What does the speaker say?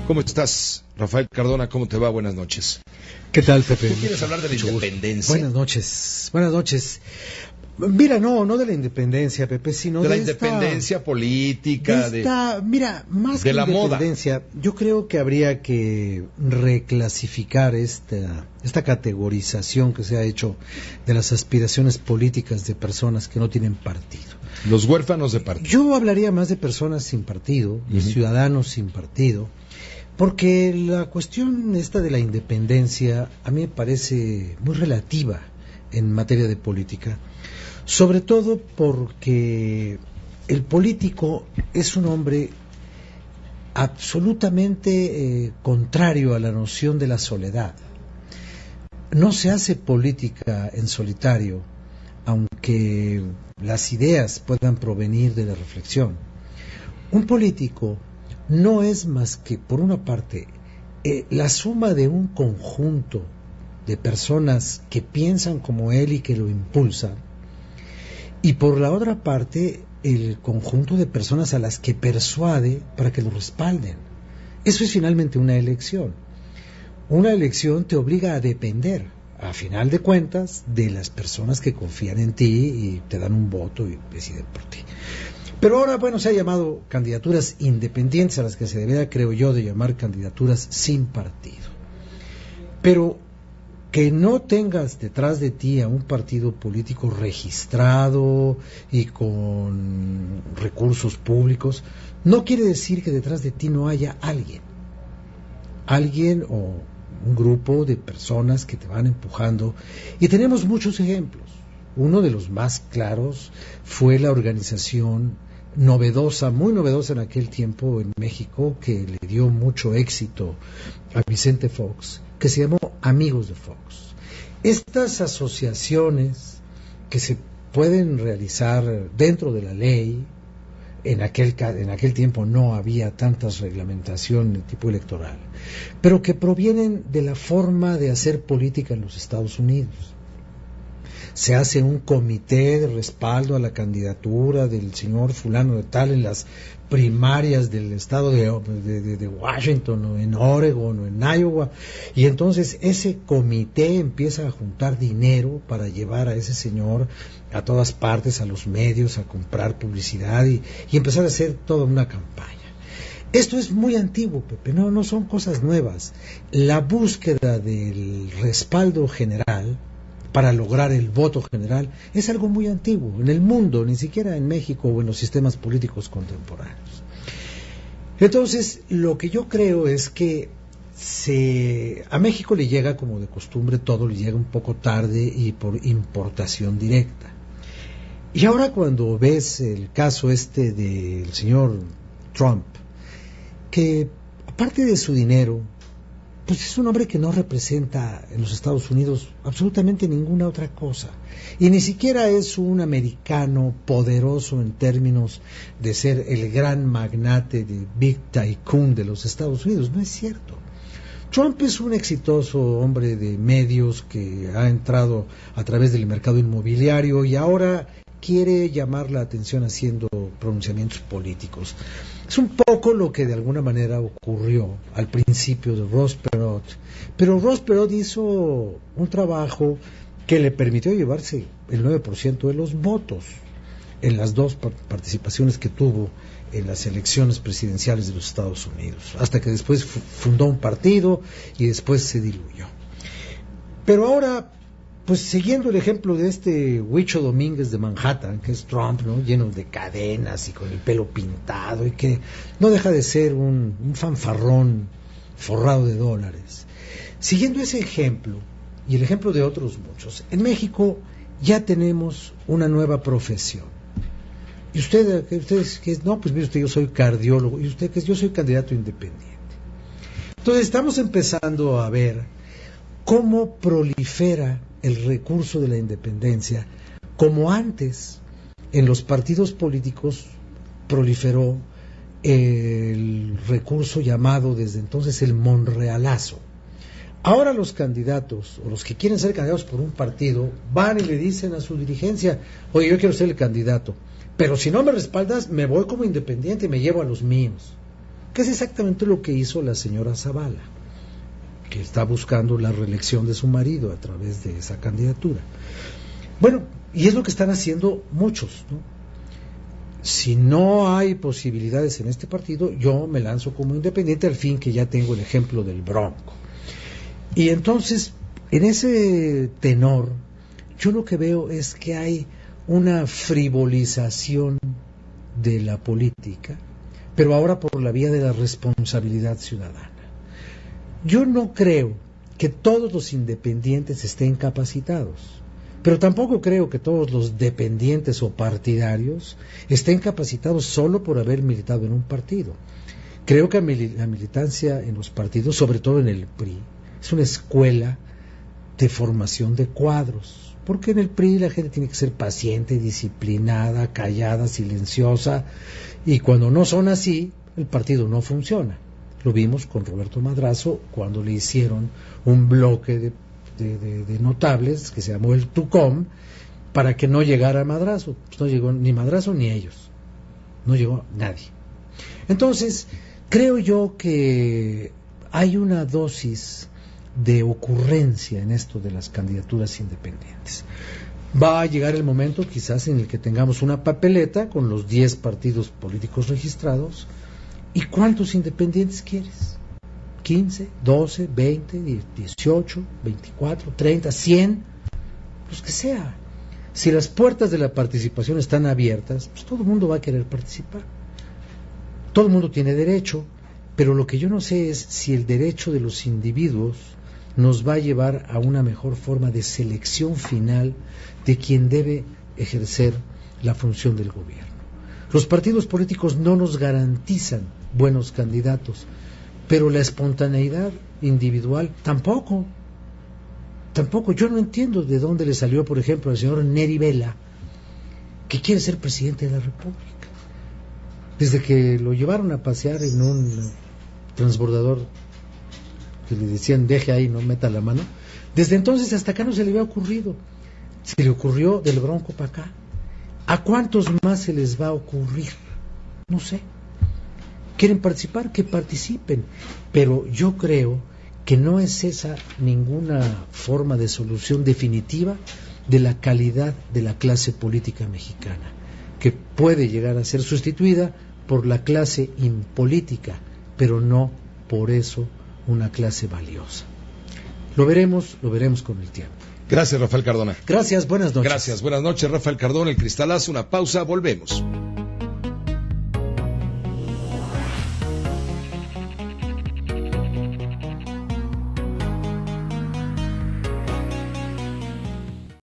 ¿Cómo estás, Rafael Cardona? ¿Cómo te va? Buenas noches. ¿Qué tal, Pepe? ¿Tú quieres hablar de la independencia? Buenas noches. Buenas noches. Mira, no de la independencia, Pepe, sino de la de independencia política, mira, más de que la independencia, moda. Yo creo que habría que reclasificar esta categorización que se ha hecho de las aspiraciones políticas de personas que no tienen partido. Los huérfanos de partido. Yo hablaría más de personas sin partido, de ciudadanos sin partido, porque la cuestión esta de la independencia a mí me parece muy relativa en materia de política. Sobre todo porque el político es un hombre absolutamente contrario a la noción de la soledad. No se hace política en solitario, aunque las ideas puedan provenir de la reflexión. Un político no es más que, por una parte, la suma de un conjunto de personas que piensan como él y que lo impulsan, y por la otra parte el conjunto de personas a las que persuade para que lo respalden. Eso es finalmente una elección. Una elección te obliga a depender, a final de cuentas, de las personas que confían en ti y te dan un voto y deciden por ti. Pero ahora, bueno, se ha llamado candidaturas independientes, a las que se debería, creo yo, de llamar candidaturas sin partido. Pero que no tengas detrás de ti a un partido político registrado y con recursos públicos, no quiere decir que detrás de ti no haya alguien o un grupo de personas que te van empujando. Y tenemos muchos ejemplos. Uno de los más claros fue la organización novedosa, muy novedosa en aquel tiempo en México, que le dio mucho éxito a Vicente Fox, que se llamó Amigos de Fox. Estas asociaciones que se pueden realizar dentro de la ley, en aquel tiempo no había tantas reglamentaciones de tipo electoral, pero que provienen de la forma de hacer política en los Estados Unidos. Se hace un comité de respaldo a la candidatura del señor fulano de tal en las primarias del estado de Washington o en Oregon o en Iowa, y entonces ese comité empieza a juntar dinero para llevar a ese señor a todas partes, a los medios, a comprar publicidad y empezar a hacer toda una campaña. Esto es muy antiguo, Pepe, no son cosas nuevas. La búsqueda del respaldo general para lograr el voto general es algo muy antiguo en el mundo, ni siquiera en México o en los sistemas políticos contemporáneos. Entonces, lo que yo creo es que a México le llega, como de costumbre, todo le llega un poco tarde y por importación directa. Y ahora cuando ves el caso del señor Trump, que aparte de su dinero, pues es un hombre que no representa en los Estados Unidos absolutamente ninguna otra cosa. Y ni siquiera es un americano poderoso en términos de ser el gran magnate de Big Tycoon de los Estados Unidos. No es cierto. Trump es un exitoso hombre de medios que ha entrado a través del mercado inmobiliario y ahora quiere llamar la atención haciendo pronunciamientos políticos. Es un poco lo que de alguna manera ocurrió al principio de Ross Perot, pero Ross Perot hizo un trabajo que le permitió llevarse el 9% de los votos en las dos participaciones que tuvo en las elecciones presidenciales de los Estados Unidos, hasta que después fundó un partido y después se diluyó. Pero ahora, pues siguiendo el ejemplo de este Huicho Domínguez de Manhattan, que es Trump, ¿no?, lleno de cadenas y con el pelo pintado y que no deja de ser un fanfarrón forrado de dólares. Siguiendo ese ejemplo y el ejemplo de otros muchos, en México ya tenemos una nueva profesión. Y ustedes que no, pues mire usted, yo soy cardiólogo, y usted que yo soy candidato independiente. Entonces estamos empezando a ver cómo prolifera el recurso de la independencia, como antes en los partidos políticos proliferó el recurso llamado desde entonces el monrealazo. Ahora los candidatos, o los que quieren ser candidatos por un partido, van y le dicen a su dirigencia: oye, yo quiero ser el candidato, pero si no me respaldas, me voy como independiente y me llevo a los míos. que es exactamente lo que hizo la señora Zavala, que está buscando la reelección de su marido a través de esa candidatura. Bueno, y es lo que están haciendo muchos, ¿no? Si no hay posibilidades en este partido, yo me lanzo como independiente, al fin que ya tengo el ejemplo del Bronco. Y entonces, en ese tenor, yo lo que veo es que hay una frivolización de la política, pero ahora por la vía de la responsabilidad ciudadana. Yo no creo que todos los independientes estén capacitados, pero tampoco creo que todos los dependientes o partidarios estén capacitados solo por haber militado en un partido. Creo que la militancia en los partidos, sobre todo en el PRI, es una escuela de formación de cuadros, porque en el PRI la gente tiene que ser paciente, disciplinada, callada, silenciosa, y cuando no son así, el partido no funciona. Lo vimos con Roberto Madrazo cuando le hicieron un bloque de notables que se llamó el TUCOM para que no llegara Madrazo. Pues no llegó ni Madrazo ni ellos, no llegó nadie. Entonces, creo yo que hay una dosis de ocurrencia en esto de las candidaturas independientes. Va a llegar el momento quizás en el que tengamos una papeleta con los 10 partidos políticos registrados. ¿Y cuántos independientes quieres? ¿15, 12, 20, 18, 24, 30, 100? Pues que sea. Si las puertas de la participación están abiertas, pues todo el mundo va a querer participar. Todo el mundo tiene derecho, pero lo que yo no sé es si el derecho de los individuos nos va a llevar a una mejor forma de selección final de quien debe ejercer la función del gobierno. Los partidos políticos no nos garantizan buenos candidatos, pero la espontaneidad individual tampoco. Yo no entiendo de dónde le salió, por ejemplo, al señor Neri Vela, que quiere ser presidente de la República. Desde que lo llevaron a pasear en un transbordador que le decían deje ahí, no meta la mano, desde entonces hasta acá no se le había ocurrido. Se le ocurrió del Bronco para acá. ¿A cuántos más se les va a ocurrir? No sé. ¿Quieren participar? Que participen. Pero yo creo que no es esa ninguna forma de solución definitiva de la calidad de la clase política mexicana, que puede llegar a ser sustituida por la clase impolítica, pero no por eso una clase valiosa. Lo veremos con el tiempo. Gracias, Rafael Cardona. Gracias, buenas noches. Gracias, buenas noches, Rafael Cardona, el Cristalazo, una pausa, volvemos.